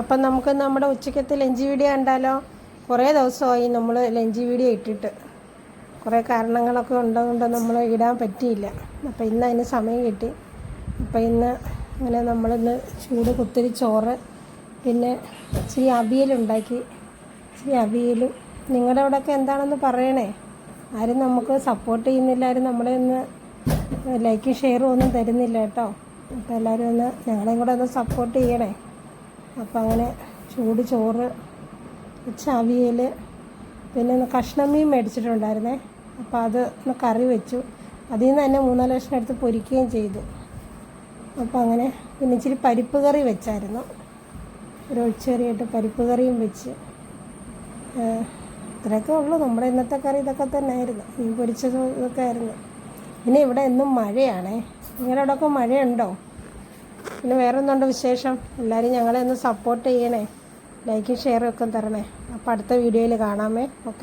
അപ്പം നമുക്ക് നമ്മുടെ ഉച്ചക്കത്തെ ലഞ്ച് വീഡിയോ കണ്ടാലോ? കുറേ ദിവസമായി നമ്മൾ ലഞ്ച് വീഡിയോ ഇട്ടിട്ട്. കുറേ കാരണങ്ങളൊക്കെ ഉള്ളതുകൊണ്ട് നമ്മൾ ഇടാൻ പറ്റിയില്ല. അപ്പോൾ ഇന്ന് അതിന് സമയം കിട്ടി. അപ്പോൾ ഇന്ന് അങ്ങനെ നമ്മളിന്ന് ചൂട് കുത്തിരി ചോറ്, പിന്നെ ഇച്ചിരി അവിയലുണ്ടാക്കി. ഇച്ചിരി അവിയലും. നിങ്ങളുടെ അവിടെയൊക്കെ എന്താണെന്ന് പറയണേ. ആരും നമുക്ക് സപ്പോർട്ട് ചെയ്യുന്നില്ല, ആരും നമ്മളെ ഒന്ന് ലൈക്കും ഷെയറും ഒന്നും തരുന്നില്ല കേട്ടോ. അപ്പോൾ എല്ലാവരും ഒന്ന് ഞങ്ങളെയും കൂടെ ഒന്ന് സപ്പോർട്ട് ചെയ്യണേ. അപ്പം അങ്ങനെ ചൂട് ചോറ്, അവിയൽ, പിന്നെ ഒന്ന് കഷ്ണം മീൻ മേടിച്ചിട്ടുണ്ടായിരുന്നേ. അപ്പോൾ അത് ഒന്ന് കറി വെച്ചു. അതിൽ നിന്ന് തന്നെ 3-4 കഷ്ണം എടുത്ത് പൊരിക്കുകയും ചെയ്തു. അപ്പോൾ അങ്ങനെ പിന്നെ ഇച്ചിരി പരിപ്പ് കറി വെച്ചായിരുന്നു. ഒരു ഒഴിച്ചുകറിയായിട്ട് പരിപ്പ് കറിയും വെച്ച്. ഇത്രയൊക്കെ ഉള്ളൂ. നമ്മുടെ ഇന്നത്തെ കറി ഇതൊക്കെ തന്നെ ആയിരുന്നു. മീൻ പൊരിച്ചതും ഇതൊക്കെ ആയിരുന്നു. പിന്നെ ഇവിടെ എന്നും മഴയാണേ. നിങ്ങളുടെ അവിടെയൊക്കെ മഴയുണ്ടോ? പിന്നെ വേറെ ഒന്നുണ്ട് വിശേഷം? എല്ലാവരും ഞങ്ങളെ ഒന്ന് സപ്പോർട്ട് ചെയ്യണേ. ലൈക്കും ഷെയറും ഒക്കെ തരണേ. അപ്പോൾ അടുത്ത വീഡിയോയിൽ കാണാമേ. ഓക്കെ.